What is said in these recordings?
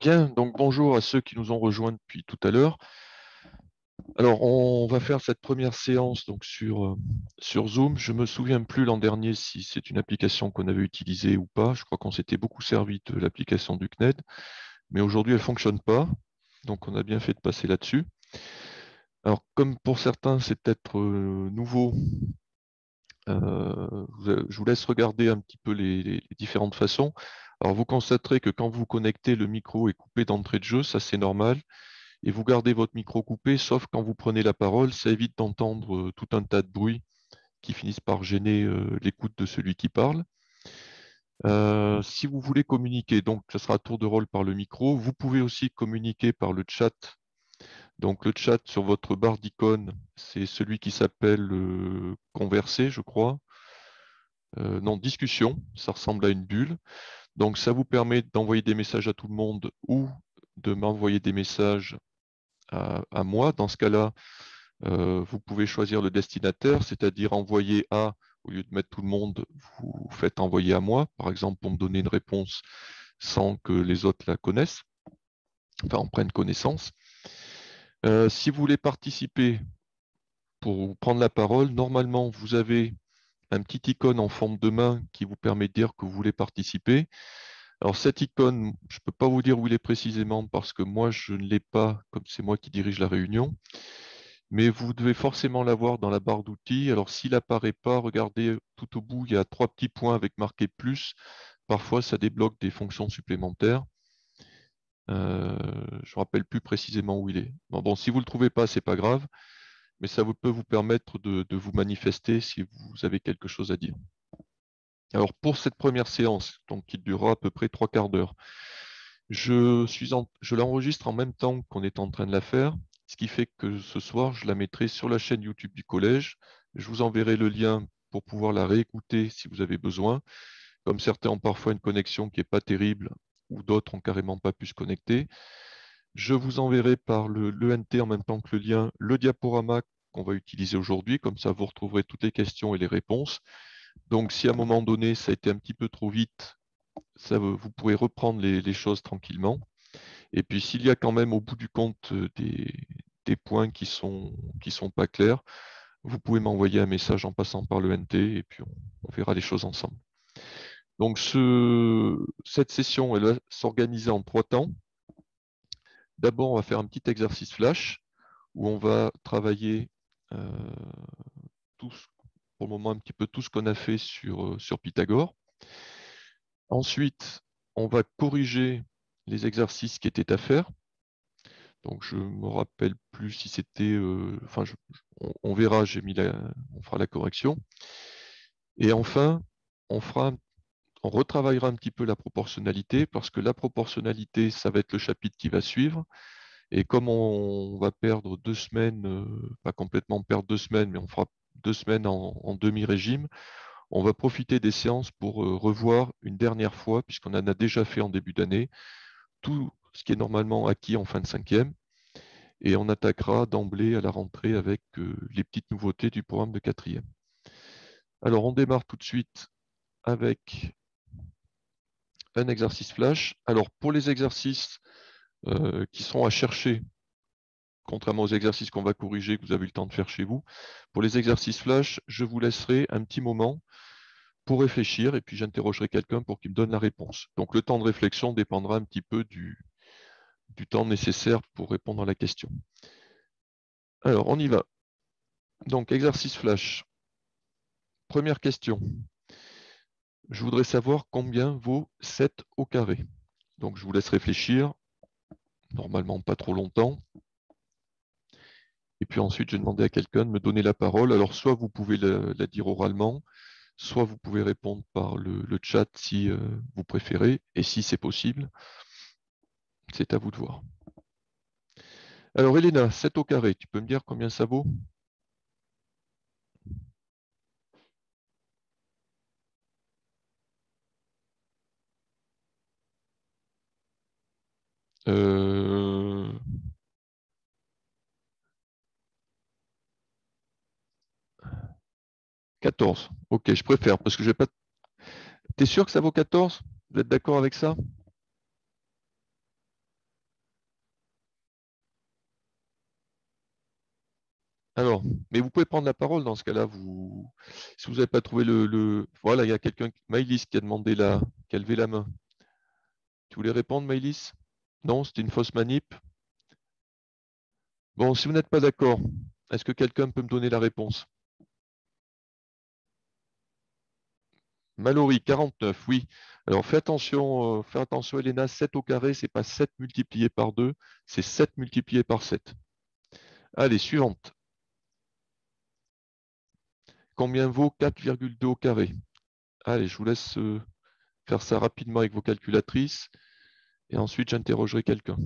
Bien, donc bonjour à ceux qui nous ont rejoints depuis tout à l'heure. Alors, on va faire cette première séance donc sur Zoom. Je me souviens plus l'an dernier si c'est une application qu'on avait utilisée ou pas. Je crois qu'on s'était beaucoup servi de l'application du CNED, mais aujourd'hui elle fonctionne pas. Donc, on a bien fait de passer là-dessus. Alors, comme pour certains, c'est peut-être nouveau, je vous laisse regarder un petit peu les différentes façons. Alors, vous constaterez que quand vous vous connectez, le micro est coupé d'entrée de jeu, ça c'est normal. Et vous gardez votre micro coupé, sauf quand vous prenez la parole, ça évite d'entendre tout un tas de bruits qui finissent par gêner l'écoute de celui qui parle. Si vous voulez communiquer, donc ce sera à tour de rôle par le micro, vous pouvez aussi communiquer par le chat. Donc le chat sur votre barre d'icône, c'est celui qui s'appelle converser, je crois. Non, discussion, ça ressemble à une bulle. Donc ça vous permet d'envoyer des messages à tout le monde ou de m'envoyer des messages à moi. Dans ce cas-là, vous pouvez choisir le destinataire, c'est-à-dire envoyer à, au lieu de mettre tout le monde, vous faites envoyer à moi, par exemple, pour me donner une réponse sans que les autres la connaissent, enfin en prennent connaissance. Si vous voulez participer pour prendre la parole, normalement, vous avez un petit icône en forme de main qui vous permet de dire que vous voulez participer. Alors cette icône, je ne peux pas vous dire où il est précisément parce que moi, je ne l'ai pas, comme c'est moi qui dirige la réunion. Mais vous devez forcément l'avoir dans la barre d'outils. Alors s'il n'apparaît pas, regardez tout au bout, il y a trois petits points avec marqué plus. Parfois, ça débloque des fonctions supplémentaires. Je ne me rappelle plus précisément où il est. Bon, si vous ne le trouvez pas, ce n'est pas grave, mais ça peut vous permettre de vous manifester si vous avez quelque chose à dire. Alors pour cette première séance, donc qui durera à peu près 3/4 d'heure, je l'enregistre en même temps qu'on est en train de la faire, ce qui fait que ce soir, je la mettrai sur la chaîne YouTube du collège. Je vous enverrai le lien pour pouvoir la réécouter si vous avez besoin. Comme certains ont parfois une connexion qui n'est pas terrible ou d'autres ont carrément pas pu se connecter. Je vous enverrai par l'ENT en même temps que le lien, le diaporama qu'on va utiliser aujourd'hui. Comme ça, vous retrouverez toutes les questions et les réponses. Donc, si à un moment donné, ça a été un petit peu trop vite, vous pourrez reprendre les choses tranquillement. Et puis, s'il y a quand même au bout du compte des points qui sont pas clairs, vous pouvez m'envoyer un message en passant par le NT et puis on verra les choses ensemble. Donc, cette session, elle va s'organiser en 3 temps. D'abord, on va faire un petit exercice flash où on va travailler pour le moment un petit peu tout ce qu'on a fait sur Pythagore. Ensuite, on va corriger les exercices qui étaient à faire. Donc je ne me rappelle plus si c'était. Enfin, on verra, on fera la correction. Et enfin, on retravaillera un petit peu la proportionnalité, parce que la proportionnalité, ça va être le chapitre qui va suivre. Et comme on va perdre 2 semaines, pas complètement perdre 2 semaines, mais on fera 2 semaines en demi-régime, on va profiter des séances pour revoir une dernière fois, puisqu'on en a déjà fait en début d'année, tout ce qui est normalement acquis en fin de 5e. Et on attaquera d'emblée à la rentrée avec les petites nouveautés du programme de 4e. Alors, on démarre tout de suite avec un exercice flash. Alors, pour les exercices qui seront à chercher, contrairement aux exercices qu'on va corriger, que vous avez eu le temps de faire chez vous, pour les exercices flash, je vous laisserai un petit moment pour réfléchir et puis j'interrogerai quelqu'un pour qu'il me donne la réponse. Donc, le temps de réflexion dépendra un petit peu du temps nécessaire pour répondre à la question. Alors, on y va. Donc, exercice flash. Première question. Je voudrais savoir combien vaut 7 au carré. Donc, je vous laisse réfléchir, normalement pas trop longtemps. Et puis ensuite, je vais demander à quelqu'un de me donner la parole. Alors, soit vous pouvez la dire oralement, soit vous pouvez répondre par le chat si vous préférez. Et si c'est possible, c'est à vous de voir. Alors, Elena, 7 au carré, tu peux me dire combien ça vaut? Euh... 14. Ok, je préfère parce que je vais pas. T'es sûr que ça vaut 14? Vous êtes d'accord avec ça? Alors, mais vous pouvez prendre la parole dans ce cas-là. Si vous n'avez pas trouvé Voilà, il y a quelqu'un, Maïlis, qui a demandé qui a levé la main. Tu voulais répondre, Maïlis? Non, c'était une fausse manip. Bon, si vous n'êtes pas d'accord, est-ce que quelqu'un peut me donner la réponse? Mallory, 49, oui. Alors fais attention, Elena, 7 au carré, c'est pas 7 multiplié par 2, c'est 7 multiplié par 7. Allez, suivante. Combien vaut 4,2 au carré? Allez, je vous laisse faire ça rapidement avec vos calculatrices et ensuite j'interrogerai quelqu'un.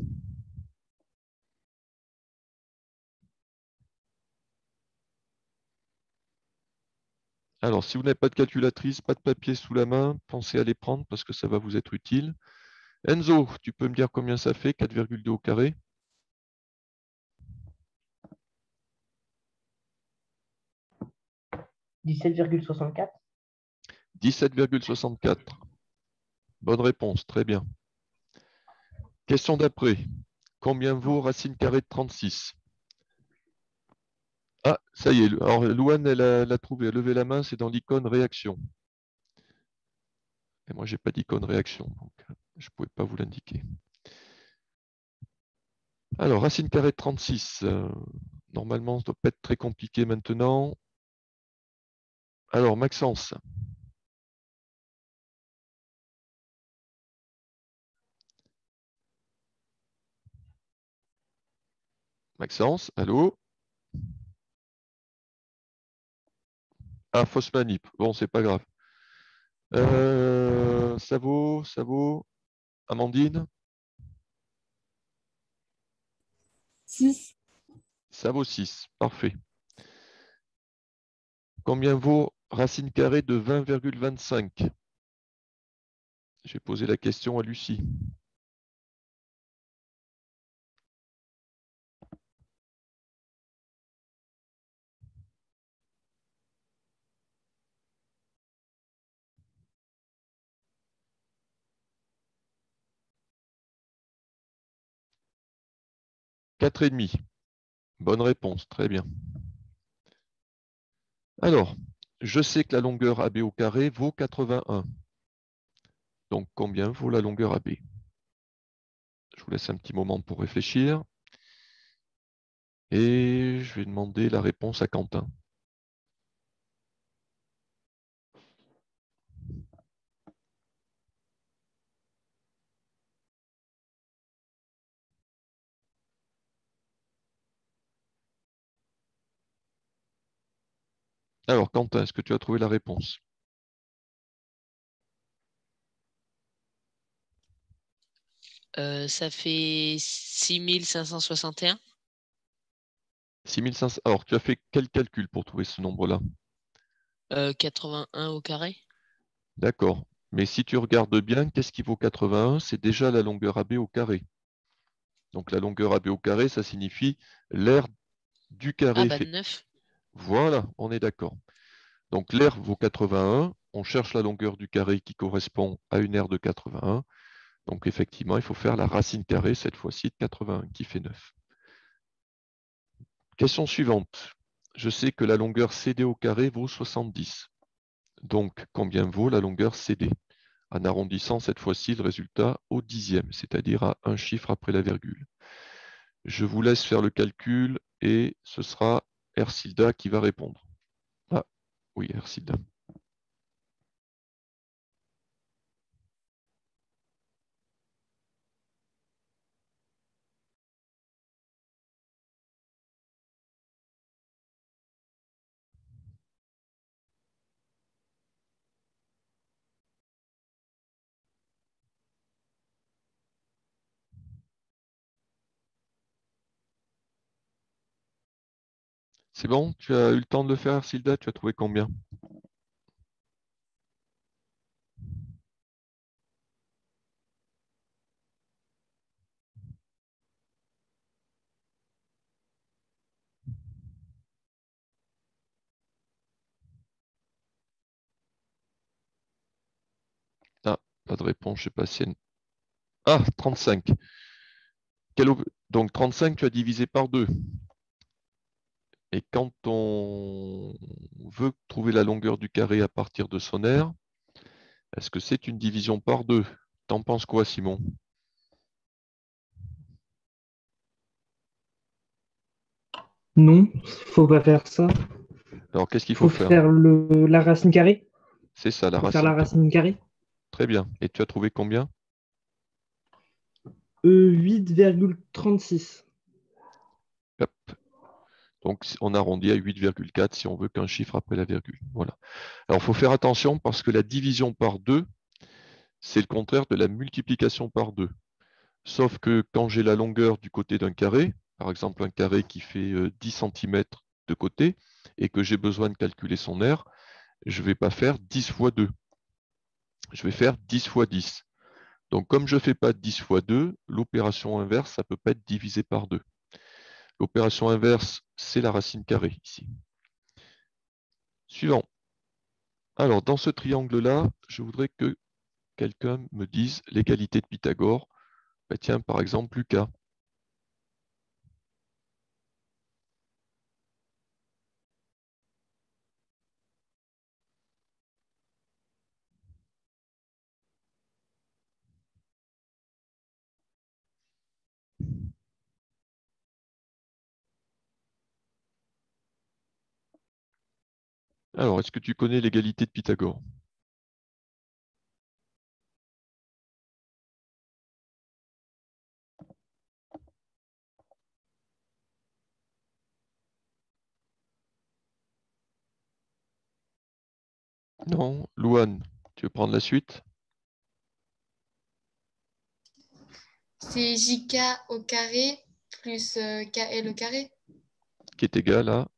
Alors, si vous n'avez pas de calculatrice, pas de papier sous la main, pensez à les prendre parce que ça va vous être utile. Enzo, tu peux me dire combien ça fait, 4,2 au carré? 17,64. 17,64. Bonne réponse, très bien. Question d'après. Combien vaut racine carrée de 36? Ah, ça y est. Alors, Louane, elle a trouvé. Elle a levé la main, c'est dans l'icône réaction. Et moi, je n'ai pas d'icône réaction, donc je ne pouvais pas vous l'indiquer. Alors, racine carrée de 36. Normalement, ça ne doit pas être très compliqué maintenant. Alors, Maxence. Maxence, allô? Ah, fausse manip. Bon, c'est pas grave. Ça vaut. Amandine? 6. Ça vaut 6. Parfait. Combien vaut racine carrée de 20,25? J'ai posé la question à Lucie. Quatre et demi. Bonne réponse, très bien. Alors, je sais que la longueur AB au carré vaut 81. Donc, combien vaut la longueur AB? Je vous laisse un petit moment pour réfléchir. Et je vais demander la réponse à Quentin. Alors, Quentin, est-ce que tu as trouvé la réponse? Ça fait 6561. 6500. Alors, tu as fait quel calcul pour trouver ce nombre-là? 81 au carré. D'accord. Mais si tu regardes bien, qu'est-ce qui vaut 81? C'est déjà la longueur AB au carré. Donc, la longueur AB au carré, ça signifie l'aire du Ah carré bah fait. 9. Voilà, on est d'accord. Donc, l'aire vaut 81. On cherche la longueur du carré qui correspond à une aire de 81. Donc, effectivement, il faut faire la racine carrée, cette fois-ci, de 81, qui fait 9. Question suivante. Je sais que la longueur CD au carré vaut 70. Donc, combien vaut la longueur CD? En arrondissant cette fois-ci le résultat au dixième, c'est-à-dire à un chiffre après la virgule. Je vous laisse faire le calcul et ce sera Ercilda qui va répondre. Ah, oui, Ercilda. C'est bon? Tu as eu le temps de le faire, Ercilda? Tu as trouvé combien? Ah, pas de réponse, je sais pas si... Ah, 35. Donc 35, tu as divisé par 2. Et quand on veut trouver la longueur du carré à partir de son aire, est-ce que c'est une division par 2? T'en penses quoi, Simon? Non, faut pas faire ça. Alors, qu'est-ce qu'il faut Faut faire? faire la racine carrée. C'est ça, la Faut faire la racine carrée. racine carrée. Très bien. Et tu as trouvé combien? 8,36. Hop. Donc, on arrondit à 8,4 si on veut qu'un chiffre après la virgule. Voilà. Alors, il faut faire attention parce que la division par 2, c'est le contraire de la multiplication par 2. Sauf que quand j'ai la longueur du côté d'un carré, par exemple un carré qui fait 10 cm de côté, et que j'ai besoin de calculer son aire, je ne vais pas faire 10 fois 2. Je vais faire 10 fois 10. Donc comme je ne fais pas 10 fois 2, l'opération inverse, ça ne peut pas être divisé par 2. L'opération inverse, c'est la racine carrée ici. Suivant. Alors dans ce triangle-là, je voudrais que quelqu'un me dise l'égalité de Pythagore. Ben, tiens, par exemple, Lucas. Alors, est-ce que tu connais l'égalité de Pythagore? Non, Louane, tu veux prendre la suite? C'est JK au carré plus KL au carré. Qui est égal à...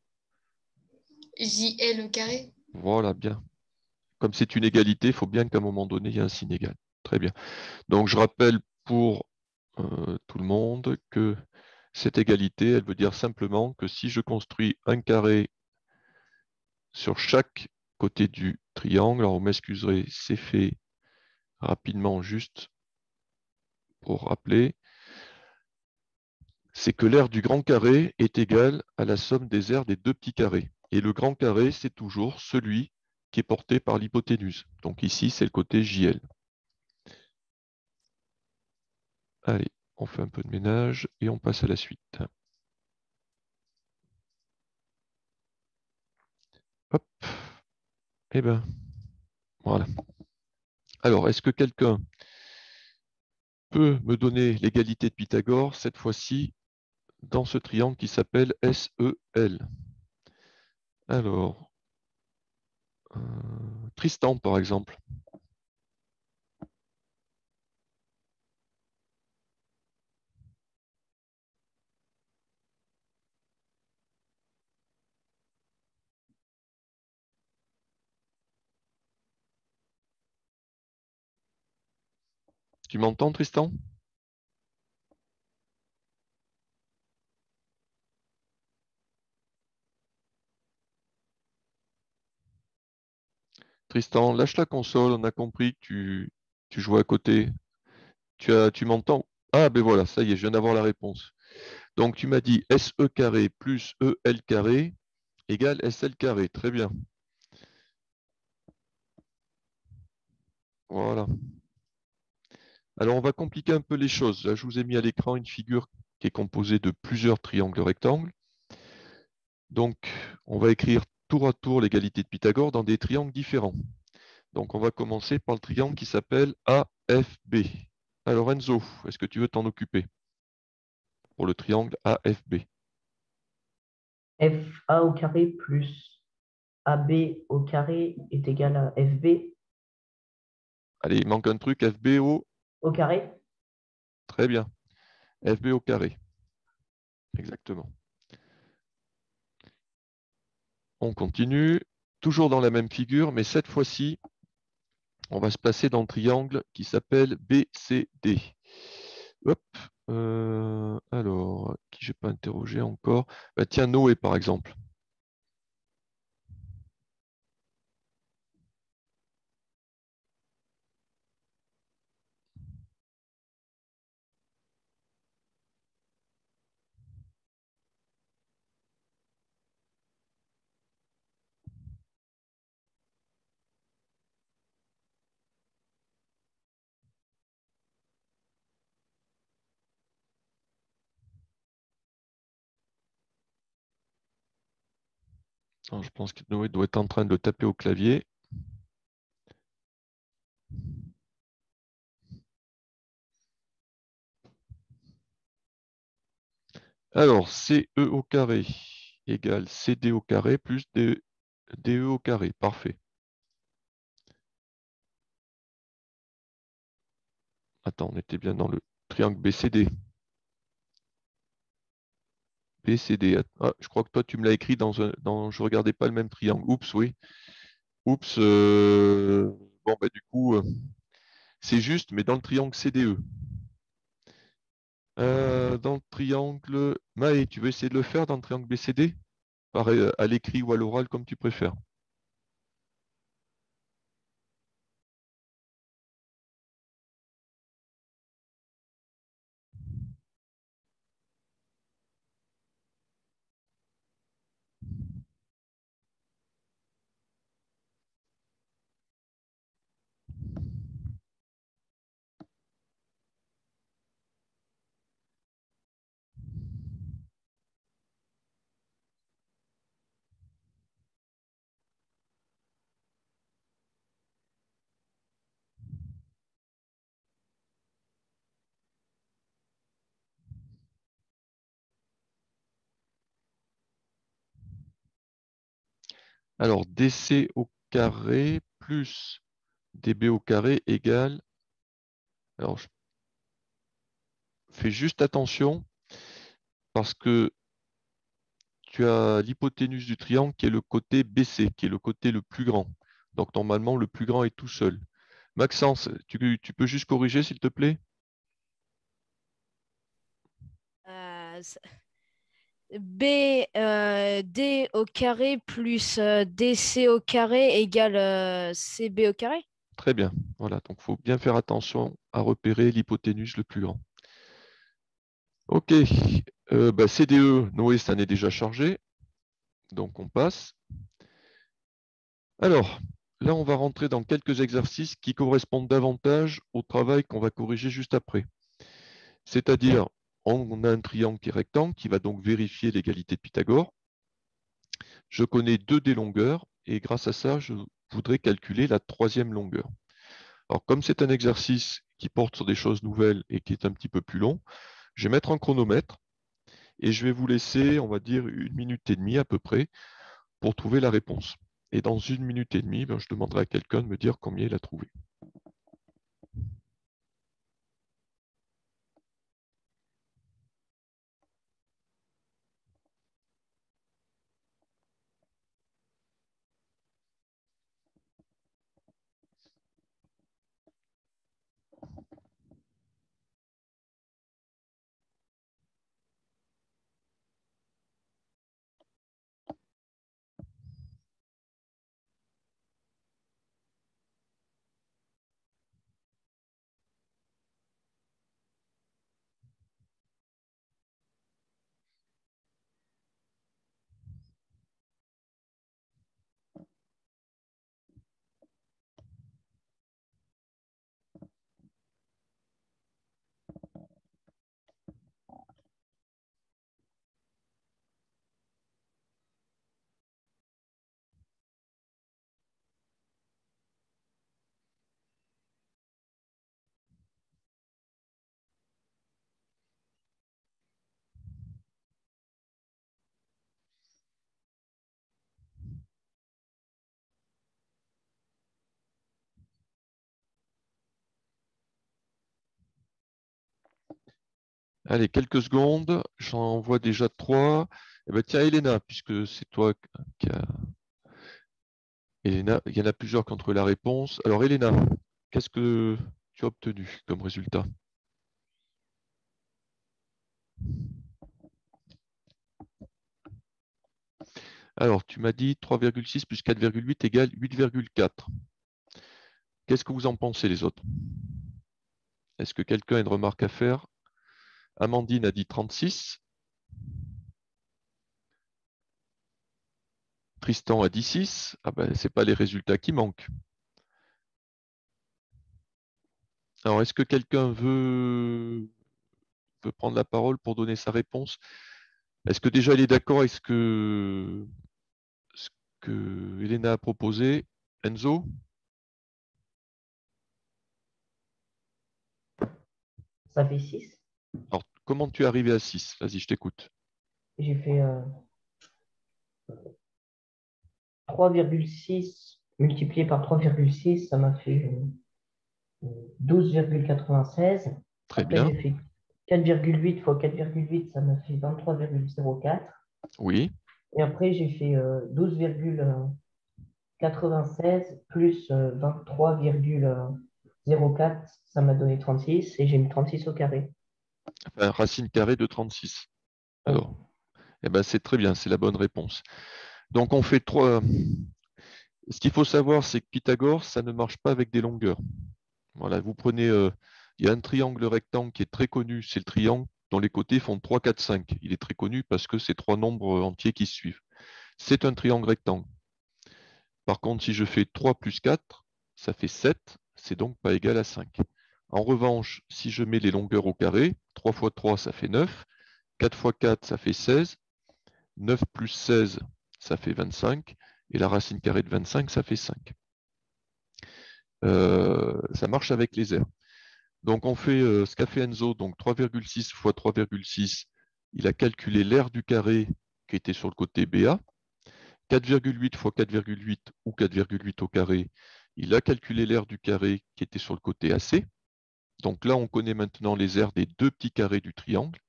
JL au carré. Voilà, bien. Comme c'est une égalité, il faut bien qu'à un moment donné, il y ait un signe égal. Très bien. Donc, je rappelle pour tout le monde que cette égalité, elle veut dire simplement que si je construis un carré sur chaque côté du triangle, alors vous m'excuserez, c'est fait rapidement juste pour rappeler, c'est que l'aire du grand carré est égale à la somme des aires des deux petits carrés. Et le grand carré, c'est toujours celui qui est porté par l'hypoténuse. Donc ici, c'est le côté JL. Allez, on fait un peu de ménage et on passe à la suite. Hop. Eh ben, voilà. Alors, est-ce que quelqu'un peut me donner l'égalité de Pythagore, cette fois-ci, dans ce triangle qui s'appelle SEL? Alors, Tristan, par exemple. Tu m'entends, Tristan? Tristan, lâche la console, on a compris que tu jouais à côté. Tu m'entends? Ah, ben voilà, ça y est, je viens d'avoir la réponse. Donc, tu m'as dit SE carré plus EL carré égale SL carré. Très bien. Voilà. Alors, on va compliquer un peu les choses. Là, je vous ai mis à l'écran une figure qui est composée de plusieurs triangles rectangles. Donc, on va écrire tour à tour l'égalité de Pythagore dans des triangles différents. Donc, on va commencer par le triangle qui s'appelle AFB. Alors, Enzo, est-ce que tu veux t'en occuper pour le triangle AFB? FA au carré plus AB au carré est égal à FB Allez, il manque un truc, FB au carré. Très bien. FB au carré. Exactement. On continue, toujours dans la même figure, mais cette fois-ci, on va se placer dans le triangle qui s'appelle BCD. Hop. Alors, qui je n'ai pas interrogé encore? Bah, tiens, Noé, par exemple. Alors, je pense que Noé doit être en train de le taper au clavier. Alors, CE au carré égale CD au carré plus DE au carré. Parfait. Attends, on était bien dans le triangle BCD. BCD. Ah, je crois que toi, tu me l'as écrit je ne regardais pas le même triangle. Oups, oui. Oups. Bon, bah, du coup, c'est juste, mais dans le triangle CDE. Dans le triangle... Maë, tu veux essayer de le faire dans le triangle BCD? Pareil, à l'écrit ou à l'oral, comme tu préfères. Alors, DC au carré plus DB au carré égale... Alors, je fais juste attention parce que tu as l'hypoténuse du triangle qui est le côté BC, qui est le côté le plus grand. Donc, normalement, le plus grand est tout seul. Maxence, tu peux juste corriger, s'il te plaît? Ça- D au carré plus DC au carré égale CB au carré. Très bien. Voilà, donc il faut bien faire attention à repérer l'hypoténuse le plus grand. OK. Bah, CDE, Noé, ça en est déjà chargé. Donc, on passe. Alors, là, on va rentrer dans quelques exercices qui correspondent davantage au travail qu'on va corriger juste après. C'est-à-dire, on a un triangle qui est rectangle, qui va donc vérifier l'égalité de Pythagore. Je connais 2 des longueurs, et grâce à ça, je voudrais calculer la 3e longueur. Alors, comme c'est un exercice qui porte sur des choses nouvelles et qui est un petit peu plus long, je vais mettre un chronomètre et je vais vous laisser, on va dire, 1 minute et demie à peu près pour trouver la réponse. Et dans 1 minute et demie, je demanderai à quelqu'un de me dire combien il a trouvé. Allez, quelques secondes, j'en vois déjà 3. Eh ben, tiens, Elena, puisque c'est toi qui a... Elena, il y en a plusieurs qui ont trouvé la réponse. Alors, Elena, qu'est-ce que tu as obtenu comme résultat? Alors, tu m'as dit 3,6 plus 4,8 égale 8,4. Qu'est-ce que vous en pensez, les autres? Est-ce que quelqu'un a une remarque à faire? Amandine a dit 36. Tristan a dit 6. Ah ben, ce n'est pas les résultats qui manquent. Alors, est-ce que quelqu'un veut prendre la parole pour donner sa réponse? Est-ce que déjà il est d'accord avec ce que Elena a proposé. Enzo? Ça fait 6. Alors, comment tu es arrivé à 6? Vas-y, je t'écoute. J'ai fait 3,6 multiplié par 3,6, ça m'a fait 12,96. Très Après, bien. j'ai fait 4,8 fois 4,8, ça m'a fait 23,04. Oui. Et après, j'ai fait 12,96 plus 23,04, ça m'a donné 36 et j'ai mis 36 au carré. Enfin, racine carrée de 36. Oui. Alors, eh ben, c'est très bien, c'est la bonne réponse. Donc, on fait 3. Ce qu'il faut savoir, c'est que Pythagore, ça ne marche pas avec des longueurs. Voilà, vous prenez, il y a un triangle rectangle qui est très connu, c'est le triangle dont les côtés font 3, 4, 5. Il est très connu parce que c'est 3 nombres entiers qui se suivent. C'est un triangle rectangle. Par contre, si je fais 3 plus 4, ça fait 7, c'est donc pas égal à 5. En revanche, si je mets les longueurs au carré, 3 fois 3, ça fait 9, 4 fois 4, ça fait 16, 9 plus 16, ça fait 25, et la racine carrée de 25, ça fait 5. Ça marche avec les aires. Donc on fait ce qu'a fait Enzo, donc 3,6 fois 3,6, il a calculé l'aire du carré qui était sur le côté BA. 4,8 fois 4,8 ou 4,8 au carré, il a calculé l'aire du carré qui était sur le côté AC. Donc là, on connaît maintenant les aires des deux petits carrés du triangle.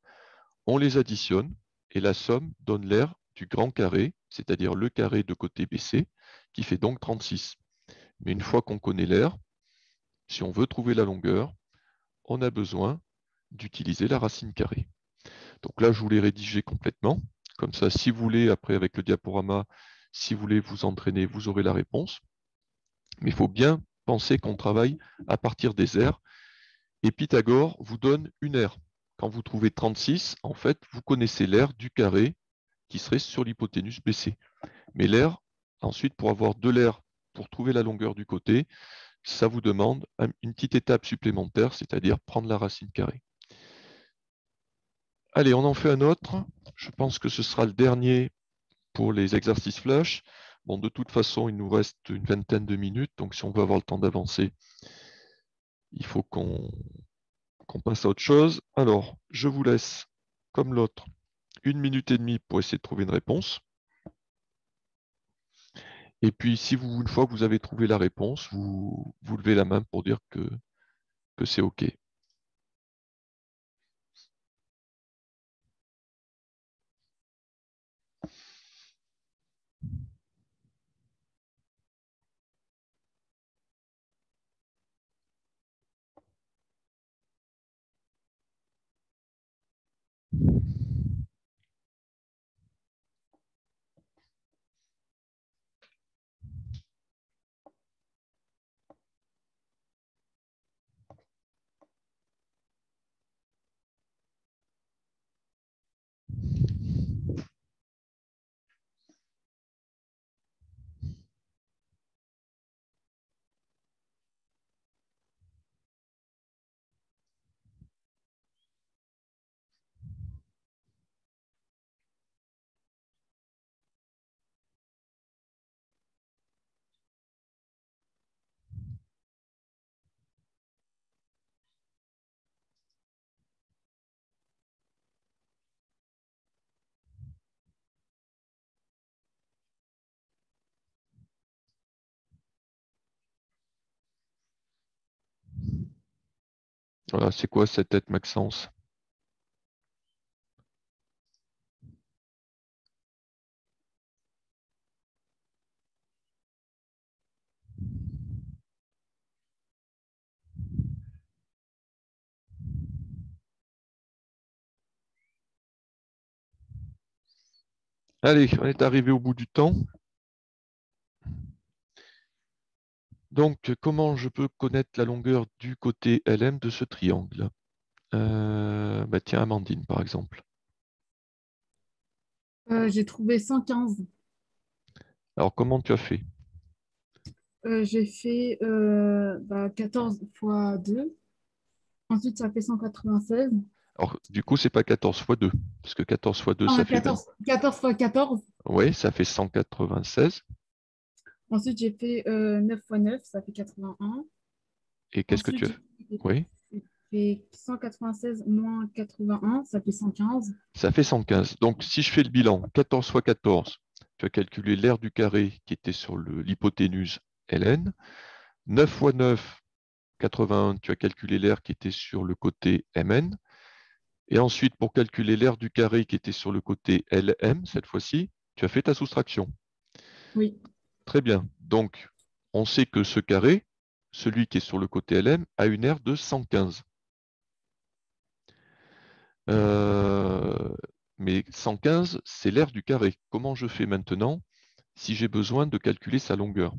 On les additionne et la somme donne l'aire du grand carré, c'est-à-dire le carré de côté BC, qui fait donc 36. Mais une fois qu'on connaît l'aire, si on veut trouver la longueur, on a besoin d'utiliser la racine carrée. Donc là, je vous l'ai rédigé complètement. Comme ça, si vous voulez, après avec le diaporama, si vous voulez vous entraîner, vous aurez la réponse. Mais il faut bien penser qu'on travaille à partir des aires. Et Pythagore vous donne une aire. Quand vous trouvez 36, en fait, vous connaissez l'aire du carré qui serait sur l'hypoténuse BC. Mais l'aire, ensuite, pour avoir de l'aire, pour trouver la longueur du côté, ça vous demande une petite étape supplémentaire, c'est-à-dire prendre la racine carrée. Allez, on en fait un autre. Je pense que ce sera le dernier pour les exercices flash. Bon, de toute façon, il nous reste une vingtaine de minutes, donc si on veut avoir le temps d'avancer, il faut qu'on passe à autre chose. Alors, je vous laisse, comme l'autre, 1 minute et demie pour essayer de trouver une réponse. Et puis, si vous, une fois que vous avez trouvé la réponse, vous levez la main pour dire que c'est OK. Voilà, c'est quoi cette tête, Maxence? Allez, on est arrivé au bout du temps. Donc, comment je peux connaître la longueur du côté LM de ce triangle? Tiens, Amandine, par exemple. J'ai trouvé 115. Alors, comment tu as fait? J'ai fait 14 fois 2. Ensuite, ça fait 196. Alors, du coup, c'est pas 14 fois 2, parce que 14 fois 2, Ah, ça fait 20. 14 fois 14. Oui, ça fait 196. Ensuite, j'ai fait 9 fois 9, ça fait 81. Et qu'est-ce que tu Ensuite, as fait? Oui, j'ai fait 196 moins 81, ça fait 115. ça fait 115. Donc, si je fais le bilan, 14 fois 14, tu as calculé l'aire du carré qui était sur l'hypoténuse Ln. 9 fois 9, 81, tu as calculé l'aire qui était sur le côté Mn. Et ensuite, pour calculer l'aire du carré qui était sur le côté Lm, cette fois-ci, tu as fait ta soustraction. Oui, Très bien. Donc, on sait que ce carré, celui qui est sur le côté Lm, a une aire de 115. Mais 115, c'est l'aire du carré. Comment je fais maintenant si j'ai besoin de calculer sa longueur?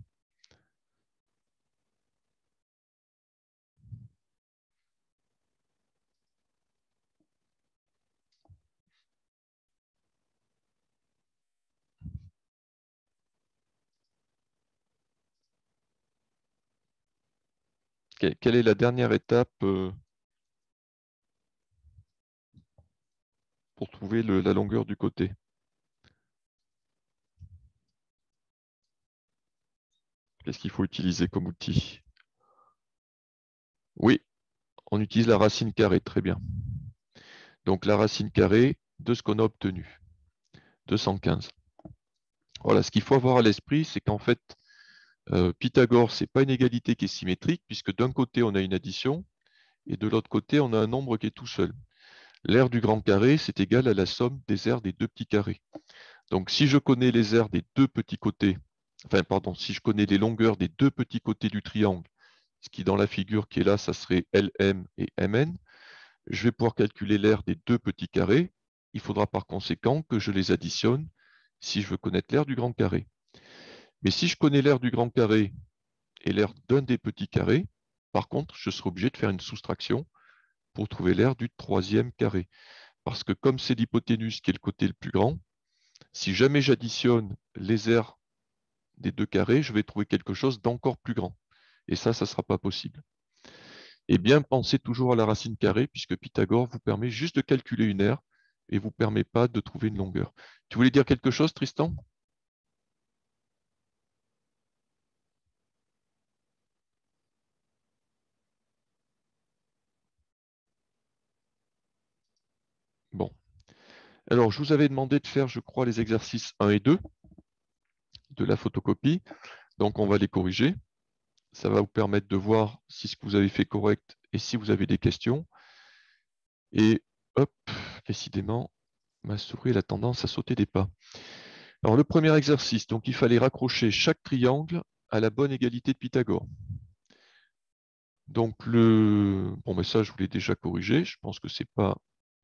Quelle est la dernière étape pour trouver la longueur du côté? Qu'est-ce qu'il faut utiliser comme outil? Oui, on utilise la racine carrée, très bien. Donc la racine carrée de ce qu'on a obtenu, 215. Voilà, ce qu'il faut avoir à l'esprit, c'est qu'en fait, Pythagore, ce n'est pas une égalité qui est symétrique, puisque d'un côté, on a une addition, et de l'autre côté, on a un nombre qui est tout seul. L'aire du grand carré, c'est égal à la somme des aires des deux petits carrés. Donc si je connais les aires des deux petits côtés, enfin pardon, si je connais les longueurs des deux petits côtés du triangle, ce qui dans la figure qui est là, ça serait LM et MN, je vais pouvoir calculer l'aire des deux petits carrés. Il faudra par conséquent que je les additionne si je veux connaître l'aire du grand carré. Mais si je connais l'aire du grand carré et l'aire d'un des petits carrés, par contre, je serai obligé de faire une soustraction pour trouver l'aire du troisième carré. Parce que comme c'est l'hypoténuse qui est le côté le plus grand, si jamais j'additionne les aires des deux carrés, je vais trouver quelque chose d'encore plus grand. Et ça ne sera pas possible. Et bien, pensez toujours à la racine carrée, puisque Pythagore vous permet juste de calculer une aire et ne vous permet pas de trouver une longueur. Tu voulais dire quelque chose, Tristan? Bon. Alors, je vous avais demandé de faire, je crois, les exercices 1 et 2 de la photocopie. Donc, on va les corriger. Ça va vous permettre de voir si ce que vous avez fait est correct et si vous avez des questions. Et hop, décidément, ma souris a tendance à sauter des pas. Alors, le premier exercice, donc il fallait raccrocher chaque triangle à la bonne égalité de Pythagore. Donc, bon, mais ça, je vous l'ai déjà corrigé. Je pense que ce n'est pas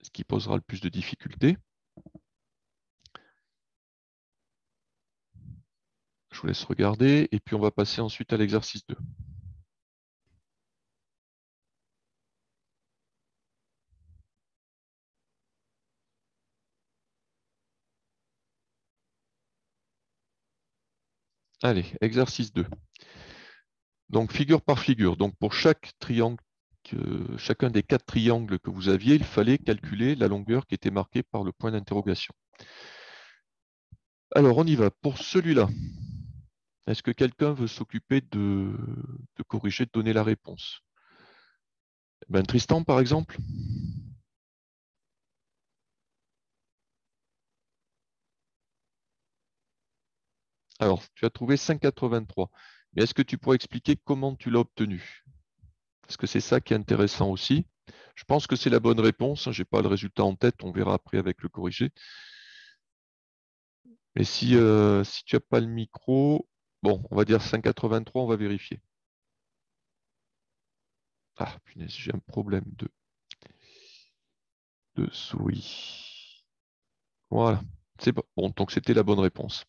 ce qui posera le plus de difficultés. Je vous laisse regarder. Et puis, on va passer ensuite à l'exercice 2. Allez, exercice 2. Donc, figure par figure. Donc, pour chaque triangle, chacun des 4 triangles que vous aviez, il fallait calculer la longueur qui était marquée par le point d'interrogation. Alors, on y va. Pour celui-là, est-ce que quelqu'un veut s'occuper de corriger, de donner la réponse? Ben, Tristan, par exemple? Alors, tu as trouvé 5,83. Mais est-ce que tu pourrais expliquer comment tu l'as obtenu? Parce que c'est ça qui est intéressant aussi. Je pense que c'est la bonne réponse. Je n'ai pas le résultat en tête. On verra après avec le corrigé. Mais si tu n'as pas le micro, bon, on va dire 5,83, on va vérifier. Ah, punaise, j'ai un problème de souris. Voilà, c'est bon. Bon, donc c'était la bonne réponse.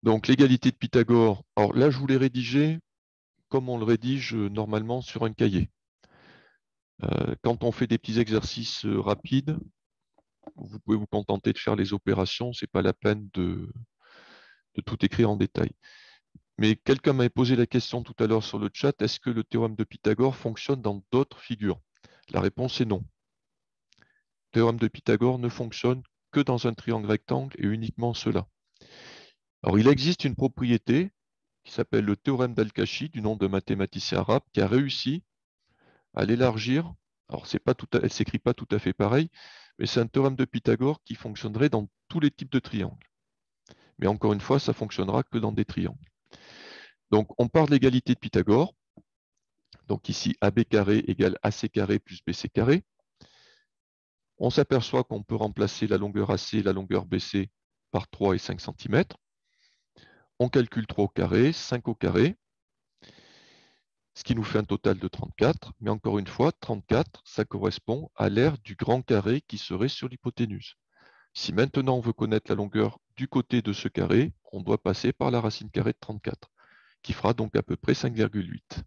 Donc l'égalité de Pythagore. Alors là, je voulais rédiger comme on le rédige normalement sur un cahier. Quand on fait des petits exercices rapides, vous pouvez vous contenter de faire les opérations. Ce n'est pas la peine de tout écrire en détail. Mais quelqu'un m'avait posé la question tout à l'heure sur le chat, est-ce que le théorème de Pythagore fonctionne dans d'autres figures? La réponse est non. Le théorème de Pythagore ne fonctionne que dans un triangle rectangle et uniquement cela. Alors, il existe une propriété qui s'appelle le théorème d'Al-Kashi, du nom de mathématicien arabe, qui a réussi à l'élargir. Alors, elle ne s'écrit pas tout à fait pareil, mais c'est un théorème de Pythagore qui fonctionnerait dans tous les types de triangles. Mais encore une fois, ça ne fonctionnera que dans des triangles. Donc, on part de l'égalité de Pythagore. Donc ici, AB carré égale AC carré plus BC carré. On s'aperçoit qu'on peut remplacer la longueur AC et la longueur BC par 3 et 5 cm. On calcule 3 au carré, 5 au carré, ce qui nous fait un total de 34. Mais encore une fois, 34, ça correspond à l'aire du grand carré qui serait sur l'hypoténuse. Si maintenant on veut connaître la longueur du côté de ce carré, on doit passer par la racine carrée de 34, qui fera donc à peu près 5,8.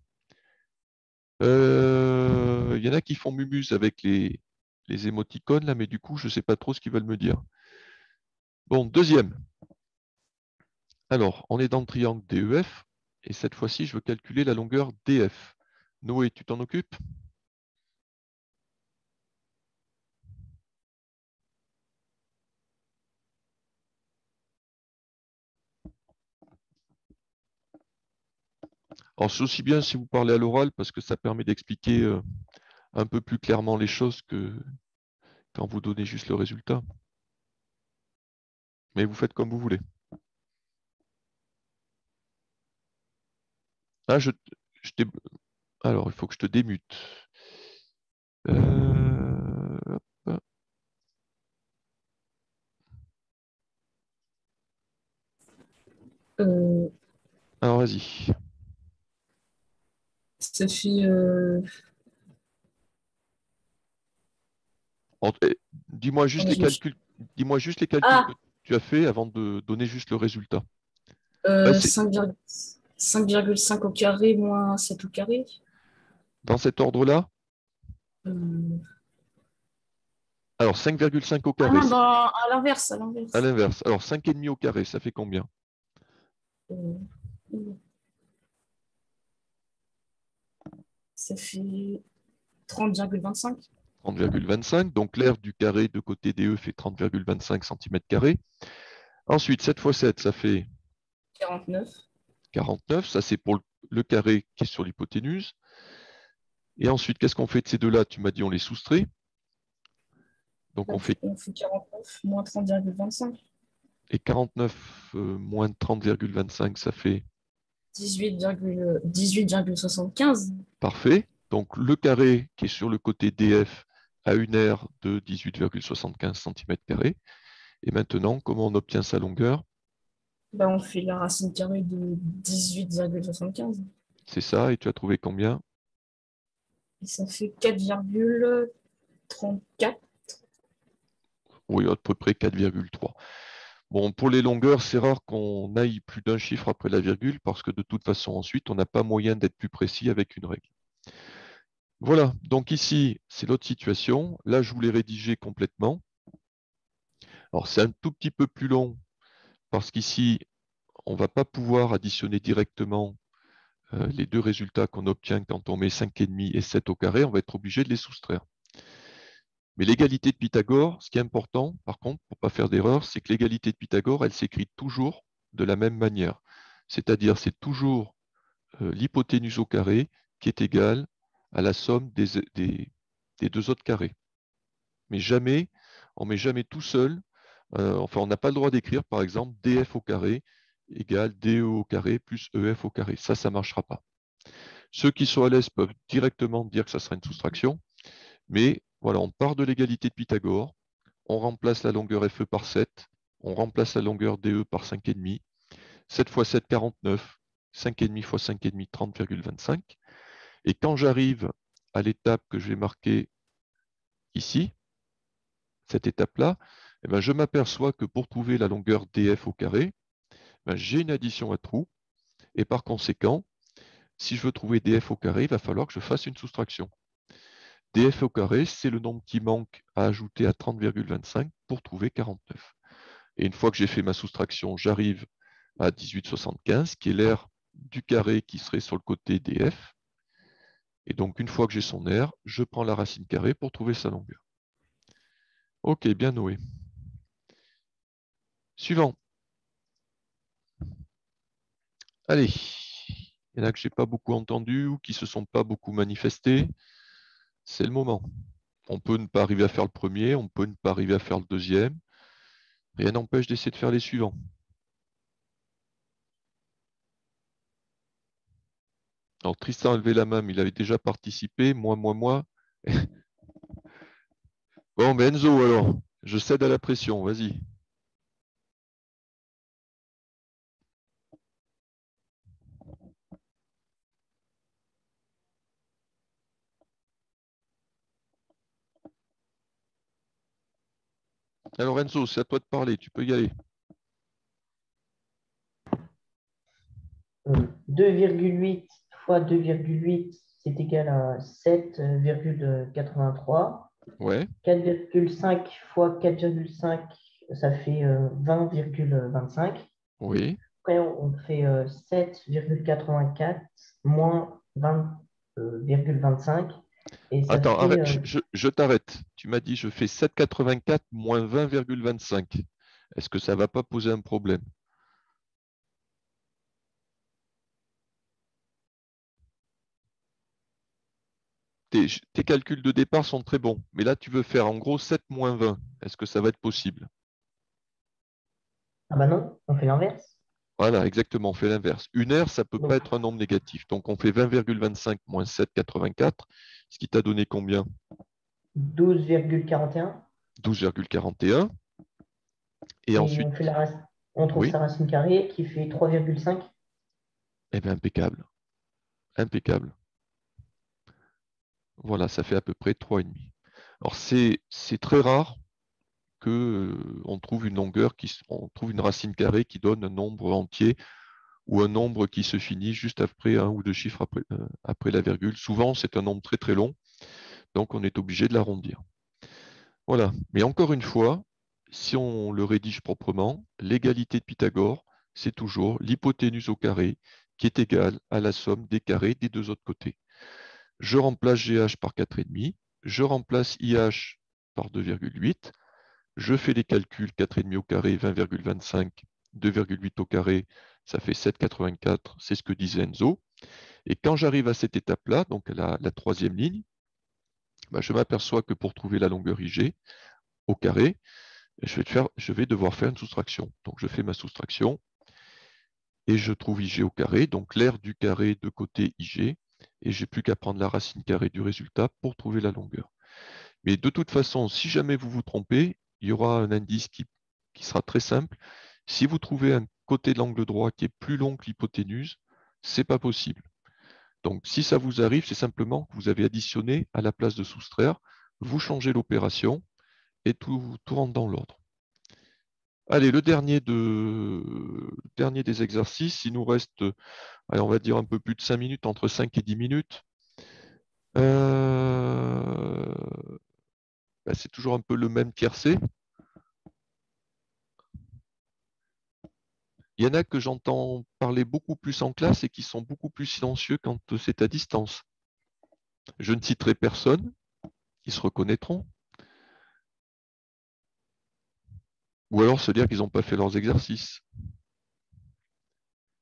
Il y en a qui font mumuse avec les émoticônes, là, mais du coup, je ne sais pas trop ce qu'ils veulent me dire. Bon, deuxième. Alors, on est dans le triangle DEF, et cette fois-ci, je veux calculer la longueur DF. Noé, tu t'en occupes? Alors, c'est aussi bien si vous parlez à l'oral, parce que ça permet d'expliquer un peu plus clairement les choses que quand vous donnez juste le résultat. Mais vous faites comme vous voulez. Ah, alors, il faut que je te démute. Hop. Alors, vas-y. Ça fait Dis-moi juste les calculs. Dis-moi juste les calculs que tu as fait avant de donner juste le résultat. 5,5 au carré moins 7 au carré. Dans cet ordre-là? Alors, 5,5 au carré. Ah non, à l'inverse. À l'inverse. Alors, 5,5 au carré, ça fait combien? Ça fait 30,25. 30,25. Donc, l'aire du carré de côté DE fait 30,25 cm². Ensuite, 7 fois 7, ça fait 49. 49. Ça, c'est pour le carré qui est sur l'hypoténuse. Et ensuite, qu'est-ce qu'on fait de ces deux-là? Tu m'as dit on les soustrait. Donc, on fait 49 moins 30,25. Et 49 moins 30,25, ça fait 18,75. Parfait. Donc, le carré qui est sur le côté DF a une aire de 18,75 cm². Et maintenant, comment on obtient sa longueur? On fait la racine carrée de 18,75. C'est ça, et tu as trouvé combien? Et ça fait 4,34. Oui, à peu près 4,3. Bon, pour les longueurs, c'est rare qu'on aille plus d'un chiffre après la virgule, parce que de toute façon, ensuite, on n'a pas moyen d'être plus précis avec une règle. Voilà, donc ici, c'est l'autre situation. Là, je vous l'ai rédigé complètement. Alors, c'est un tout petit peu plus long, parce qu'ici, on ne va pas pouvoir additionner directement les deux résultats qu'on obtient quand on met 5,5 et 7 au carré, on va être obligé de les soustraire. Mais l'égalité de Pythagore, ce qui est important, par contre, pour ne pas faire d'erreur, c'est que l'égalité de Pythagore, elle s'écrit toujours de la même manière. C'est-à-dire, c'est toujours l'hypoténuse au carré qui est égale à la somme des deux autres carrés. Mais jamais, on ne met jamais tout seul. Enfin, on n'a pas le droit d'écrire, par exemple, df au carré égale DE au carré plus EF au carré. Ça ne marchera pas. Ceux qui sont à l'aise peuvent directement dire que ça sera une soustraction, mais voilà, on part de l'égalité de Pythagore, on remplace la longueur FE par 7, on remplace la longueur DE par 5,5, 7 fois 7, 49, 5,5 fois 5,5, 30,25. Et quand j'arrive à l'étape que je vais marquer ici, cette étape-là, eh ben, je m'aperçois que pour trouver la longueur DF au carré, ben, j'ai une addition à trous, et par conséquent, si je veux trouver df au carré, il va falloir que je fasse une soustraction. df au carré, c'est le nombre qui manque à ajouter à 30,25 pour trouver 49. Et une fois que j'ai fait ma soustraction, j'arrive à 18,75, qui est l'aire du carré qui serait sur le côté df. Et donc, une fois que j'ai son aire, je prends la racine carrée pour trouver sa longueur. Ok, bien Noé. Suivant. Allez, il y en a que je n'ai pas beaucoup entendu ou qui ne se sont pas beaucoup manifestés. C'est le moment. On peut ne pas arriver à faire le premier, on peut ne pas arriver à faire le deuxième. Rien n'empêche d'essayer de faire les suivants. Alors, Tristan a levé la main, mais il avait déjà participé. Moi. Bon, mais Enzo, alors, je cède à la pression, vas-y. Alors, Enzo, c'est à toi de parler, tu peux y aller. 2,8 fois 2,8, c'est égal à 7,83. Ouais, 4,5 fois 4,5, ça fait 20,25. oui. Après, on fait 7,84 moins 20,25. Et ça Attends, fait arrête, je t'arrête. Tu m'as dit je fais 7,84 moins 20,25. Est-ce que ça ne va pas poser un problème? Tes calculs de départ sont très bons, mais là, tu veux faire en gros 7 moins 20. Est-ce que ça va être possible? ah bah non, on fait l'inverse. Voilà, exactement, on fait l'inverse. Une aire, ça ne peut pas Donc être un nombre négatif. Donc, on fait 20,25 moins 7,84, ce qui t'a donné combien? 12,41. 12,41. Et Et ensuite, on trouve oui, sa racine carrée qui fait 3,5. eh bien, impeccable. Impeccable. Voilà, ça fait à peu près 3,5. Alors, c'est très rare qu'on trouve une longueur, on trouve une racine carrée qui donne un nombre entier ou un nombre qui se finit juste après un ou deux chiffres après la virgule. Souvent, c'est un nombre très très long, donc on est obligé de l'arrondir. Voilà, mais encore une fois, si on le rédige proprement, l'égalité de Pythagore, c'est toujours l'hypoténuse au carré qui est égale à la somme des carrés des deux autres côtés. Je remplace GH par 4,5, je remplace IH par 2,8, je fais les calculs 4,5 au carré, 20,25, 2,8 au carré, ça fait 7,84, c'est ce que disait Enzo. Et quand j'arrive à cette étape-là, donc à la troisième ligne, bah, je m'aperçois que pour trouver la longueur IG au carré, je vais devoir faire une soustraction. Donc je fais ma soustraction et je trouve IG au carré, donc l'aire du carré de côté IG, et j'ai plus qu'à prendre la racine carrée du résultat pour trouver la longueur. Mais de toute façon, si jamais vous vous trompez, il y aura un indice qui sera très simple. Si vous trouvez un côté de l'angle droit qui est plus long que l'hypoténuse, ce n'est pas possible. Donc, si ça vous arrive, c'est simplement que vous avez additionné à la place de soustraire, vous changez l'opération et tout rentre dans l'ordre. Allez, le dernier des exercices, il nous reste, allez, on va dire un peu plus de 5 minutes, entre 5 et 10 minutes. C'est toujours un peu le même tiercé. Il y en a que j'entends parler beaucoup plus en classe et qui sont beaucoup plus silencieux quand c'est à distance. Je ne citerai personne, ils se reconnaîtront. Ou alors se dire qu'ils n'ont pas fait leurs exercices.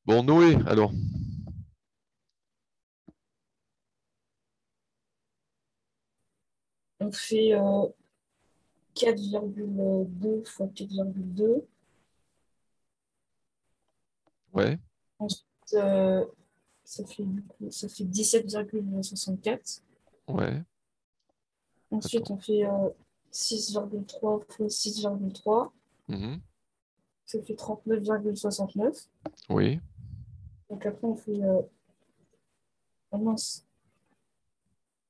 Bon, Noé, alors. On fait 4,2 fois 4,2. Ouais, Ensuite, ça fait 17,64. ouais. Ensuite, Attends. on fait 6,3 fois 6,3. Mhm. Ça fait 39,69. Oui. Donc après, on fait... Oh mince.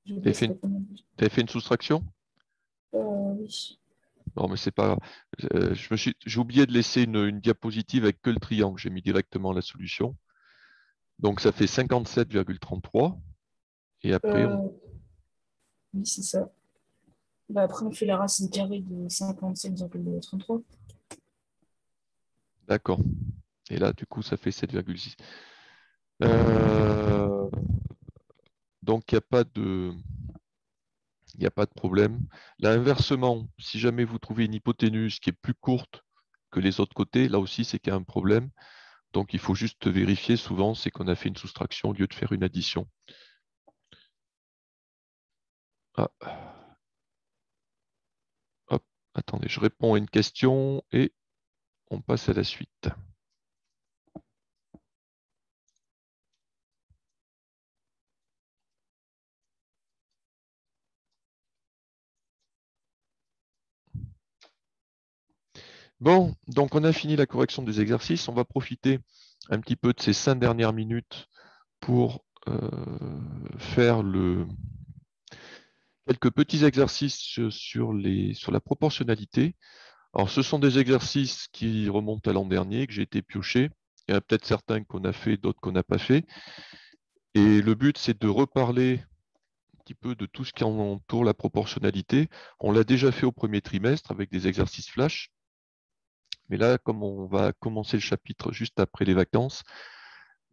J'ai Tu oublié, ça fait combien? avais fait une soustraction? Oui. Non, mais c'est pas grave. J'ai oublié de laisser une diapositive avec que le triangle. J'ai mis directement la solution. Donc, ça fait 57,33. Et après, Oui, c'est ça. Bah, après, on fait la racine carrée de 57,33. d'accord. Et là, du coup, ça fait 7,6. Euh, Donc, il n'y a pas de... Il n'y a pas de problème. Là, inversement, si jamais vous trouvez une hypoténuse qui est plus courte que les autres côtés, là aussi, c'est qu'il y a un problème. Donc, il faut juste vérifier souvent, c'est qu'on a fait une soustraction au lieu de faire une addition. Ah. Hop, attendez, je réponds à une question et on passe à la suite. Bon, donc on a fini la correction des exercices. On va profiter un petit peu de ces 5 dernières minutes pour faire quelques petits exercices sur la proportionnalité. Alors, ce sont des exercices qui remontent à l'an dernier, que j'ai été pioché. Il y en a peut-être certains qu'on a fait, d'autres qu'on n'a pas fait. Et le but, c'est de reparler un petit peu de tout ce qui entoure la proportionnalité. On l'a déjà fait au premier trimestre avec des exercices flash. Mais là, comme on va commencer le chapitre juste après les vacances,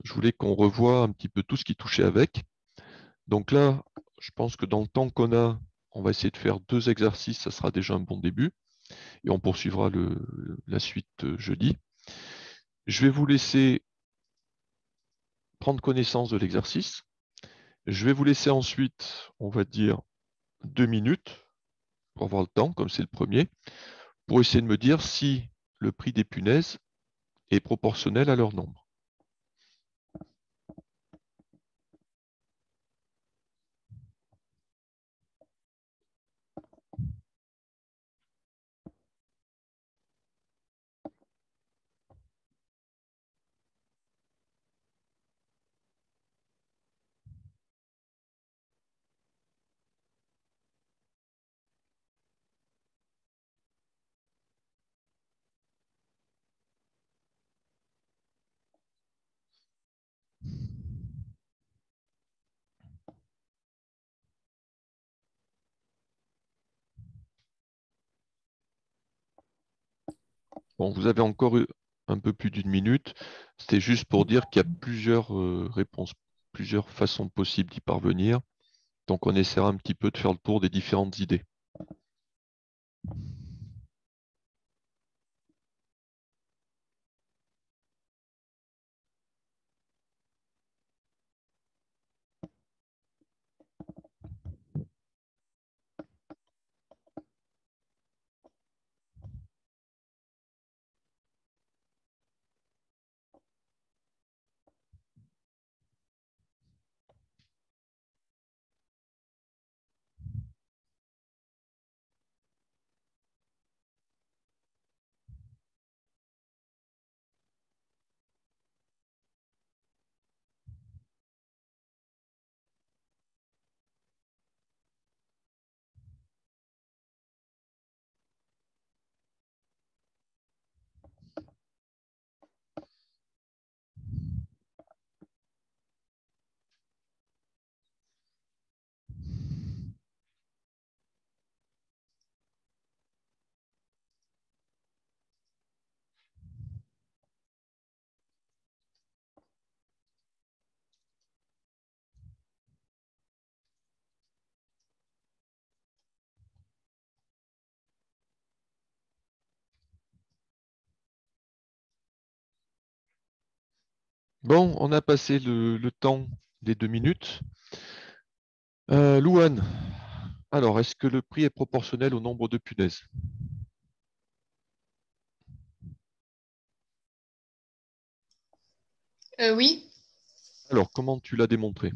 je voulais qu'on revoie un petit peu tout ce qui touchait avec. Donc là, je pense que dans le temps qu'on a, on va essayer de faire 2 exercices, ça sera déjà un bon début. Et on poursuivra la suite jeudi. Je vais vous laisser prendre connaissance de l'exercice. Je vais vous laisser ensuite, on va dire, 2 minutes pour avoir le temps, comme c'est le premier, pour essayer de me dire si le prix des punaises est proportionnel à leur nombre. Bon, vous avez encore eu un peu plus d'1 minute. C'était juste pour dire qu'il y a plusieurs réponses, plusieurs façons possibles d'y parvenir. Donc, on essaiera un petit peu de faire le tour des différentes idées. Bon, on a passé le temps des 2 minutes. Louane, alors, est-ce que le prix est proportionnel au nombre de punaises? Oui, Alors, comment tu l'as démontré?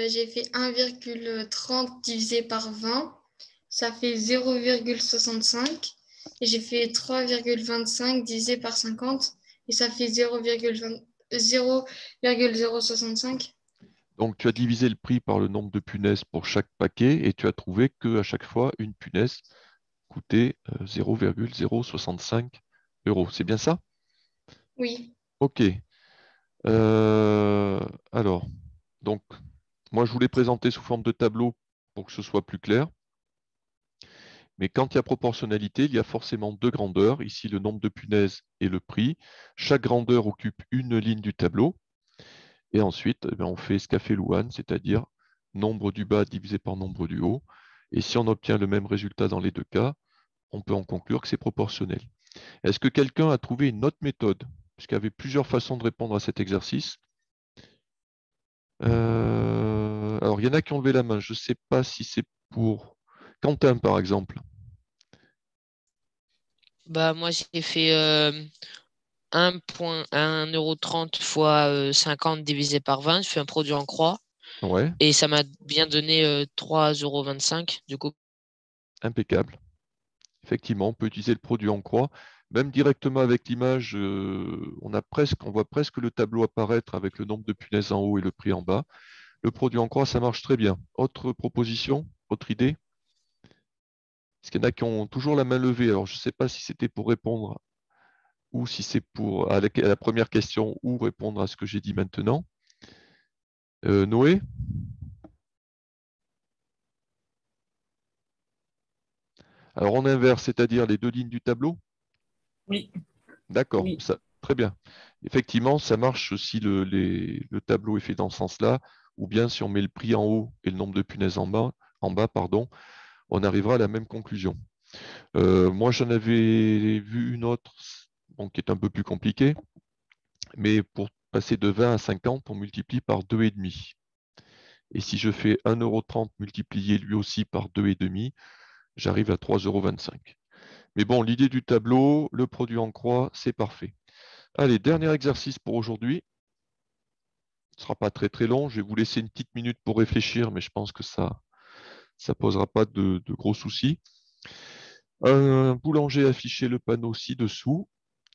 j'ai fait 1,30 divisé par 20. Ça fait 0,65. Et j'ai fait 3,25 divisé par 50. Et ça fait 0,065. Donc, tu as divisé le prix par le nombre de punaises pour chaque paquet et tu as trouvé qu'à chaque fois, une punaise coûtait 0,065 euros. C'est bien ça? Oui, OK. Alors, donc, moi, je voulais présenter sous forme de tableau pour que ce soit plus clair. Mais quand il y a proportionnalité, il y a forcément 2 grandeurs. Ici, le nombre de punaises et le prix. Chaque grandeur occupe une ligne du tableau. Et ensuite, eh bien, on fait ce qu'a fait Louane, c'est-à-dire nombre du bas divisé par nombre du haut. Et si on obtient le même résultat dans les 2 cas, on peut en conclure que c'est proportionnel. Est-ce que quelqu'un a trouvé une autre méthode puisqu'il y avait plusieurs façons de répondre à cet exercice. Alors, il y en a qui ont levé la main. Je ne sais pas si c'est pour Quentin, par exemple. Bah, moi, j'ai fait 1,30 € fois 50 divisé par 20. Je fais un produit en croix. Ouais, Et ça m'a bien donné 3,25 € du coup. impeccable. Effectivement, on peut utiliser le produit en croix. Même directement avec l'image, on voit presque le tableau apparaître avec le nombre de punaises en haut et le prix en bas. Le produit en croix, ça marche très bien. Autre proposition, autre idée? Parce qu'il y en a qui ont toujours la main levée. Alors, je ne sais pas si c'était pour répondre ou si c'est pour à la première question ou répondre à ce que j'ai dit maintenant. Noé? Alors, on inverse, c'est-à-dire les deux lignes du tableau? Oui. D'accord, Oui. très bien. Effectivement, ça marche si le tableau est fait dans ce sens-là, ou bien si on met le prix en haut et le nombre de punaises en bas, pardon, on arrivera à la même conclusion. Moi, j'en avais vu une autre, donc, qui est un peu plus compliquée, mais pour passer de 20 à 50, on multiplie par 2,5. Et si je fais 1,30 € multiplié lui aussi par 2,5, j'arrive à 3,25 €. Mais bon, l'idée du tableau, le produit en croix, c'est parfait. Allez, dernier exercice pour aujourd'hui. Ce ne sera pas très très long. Je vais vous laisser une petite minute pour réfléchir, mais je pense que ça ne posera pas de gros soucis. Un boulanger a affiché le panneau ci-dessous.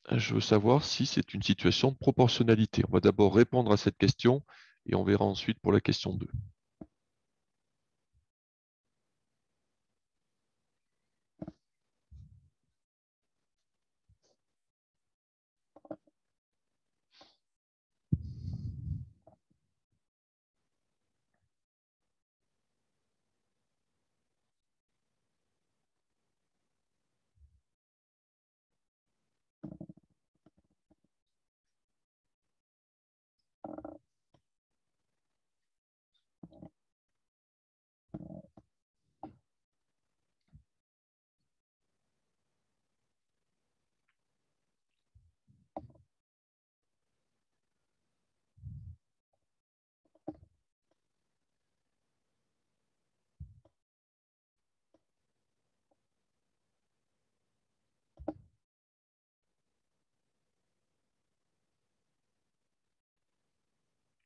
Je veux savoir si c'est une situation de proportionnalité. On va d'abord répondre à cette question et on verra ensuite pour la question 2.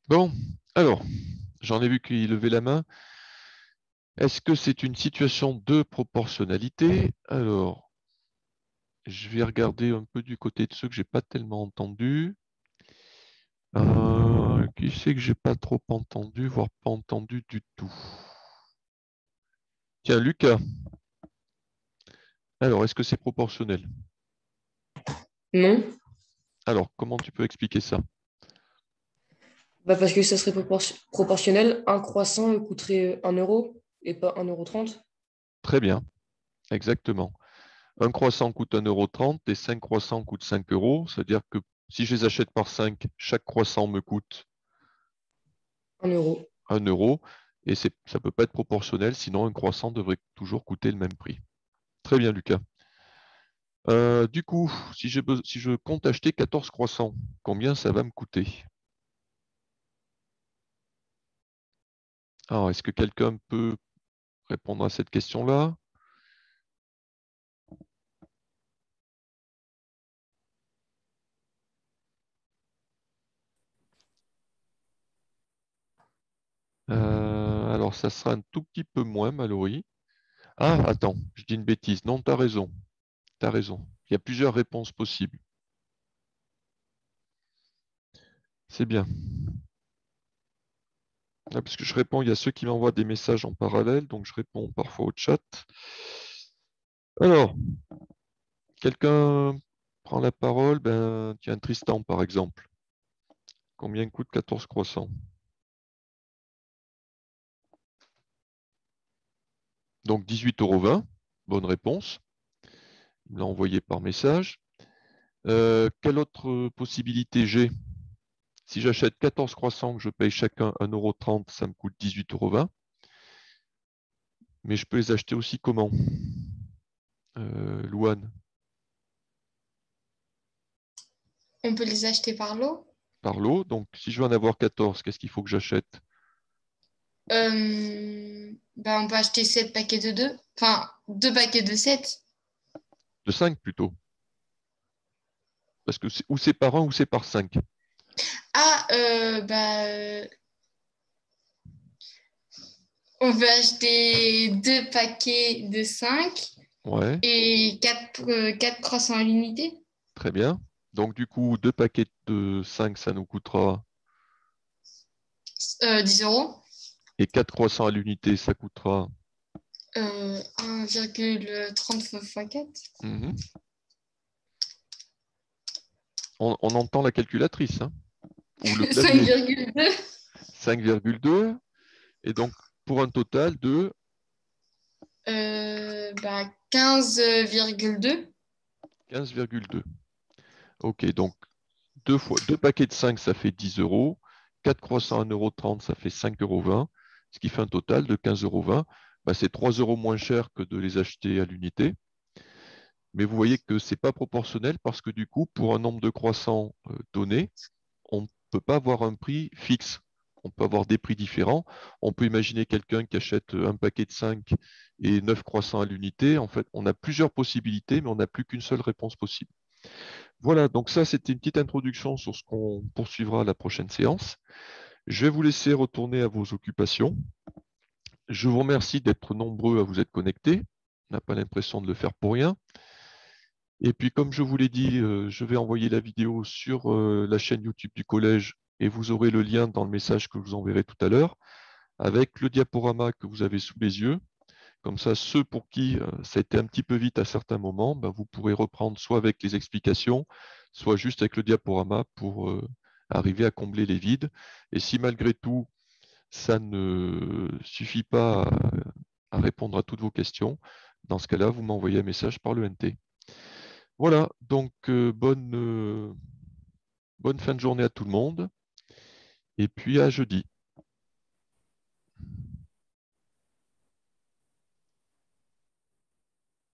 Bon, alors, j'en ai vu qu'il levait la main. Est-ce que c'est une situation de proportionnalité? Alors, je vais regarder un peu du côté de ceux que je n'ai pas tellement entendus. Qui c'est que j'ai pas trop entendu, voire pas entendu du tout? Tiens, Lucas. Alors, est-ce que c'est proportionnel? Non, Alors, comment tu peux expliquer ça? bah parce que ça serait proportionnel. Un croissant coûterait 1 € et pas 1,30 €. Très bien, exactement. Un croissant coûte 1,30 € et 5 croissants coûtent 5 €. C'est-à-dire que si je les achète par 5, chaque croissant me coûte 1 €. 1 € et ça ne peut pas être proportionnel, sinon un croissant devrait toujours coûter le même prix. Très bien, Lucas. Du coup, si je compte acheter 14 croissants, combien ça va me coûter? Alors, est-ce que quelqu'un peut répondre à cette question-là? Alors, ça sera un tout petit peu moins, Mallory. Ah, attends, je dis une bêtise. Non, tu as raison. Tu as raison. Il y a plusieurs réponses possibles. C'est bien. Ah, parce que je réponds, il y a ceux qui m'envoient des messages en parallèle, donc je réponds parfois au chat. Alors, quelqu'un prend la parole? Ben, tiens, Tristan, par exemple. Combien coûte 14 croissants? Donc 18,20 €. Bonne réponse. Il me l'a envoyé par message. Quelle autre possibilité j'ai? Si j'achète 14 croissants, que je paye chacun 1,30 €, ça me coûte 18,20 €. Mais je peux les acheter aussi comment? Louane? On peut les acheter par lot. Par lot. Donc, si je veux en avoir 14, qu'est-ce qu'il faut que j'achète? On peut acheter 7 paquets de 2. Enfin, 2 paquets de 7. De 5 plutôt. Parce que ou c'est par 1 ou c'est par 5. Ah, on peut acheter 2 paquets de 5 Ouais, et 4 croissants à l'unité. très bien. Donc, du coup, 2 paquets de 5, ça nous coûtera. 10 euros. Et 4 croissants à l'unité, ça coûtera. 1,39 x 4. Mhm. On entend la calculatrice, hein, ou le clavier. 5,2. 5,2. Et donc, pour un total de 15,2. 15,2. OK, donc 2 paquets de 5, ça fait 10 euros. 4 croissants à 1,30 €, ça fait 5,20 €, ce qui fait un total de 15,20 €. C'est 3 euros moins cher que de les acheter à l'unité. Mais vous voyez que ce n'est pas proportionnel parce que du coup, pour un nombre de croissants donné, on ne peut pas avoir un prix fixe. On peut avoir des prix différents. On peut imaginer quelqu'un qui achète un paquet de 5 et 9 croissants à l'unité. En fait, on a plusieurs possibilités, mais on n'a plus qu'une seule réponse possible. Voilà, donc ça, c'était une petite introduction sur ce qu'on poursuivra à la prochaine séance. Je vais vous laisser retourner à vos occupations. Je vous remercie d'être nombreux à vous être connectés. On n'a pas l'impression de le faire pour rien. Et puis, comme je vous l'ai dit, je vais envoyer la vidéo sur la chaîne YouTube du collège et vous aurez le lien dans le message que je vous enverrai tout à l'heure avec le diaporama que vous avez sous les yeux. Comme ça, ceux pour qui ça a été un petit peu vite à certains moments, vous pourrez reprendre soit avec les explications, soit juste avec le diaporama pour arriver à combler les vides. Et si malgré tout, ça ne suffit pas à répondre à toutes vos questions, dans ce cas-là, vous m'envoyez un message par le NT. Voilà, donc bonne fin de journée à tout le monde, et puis à jeudi.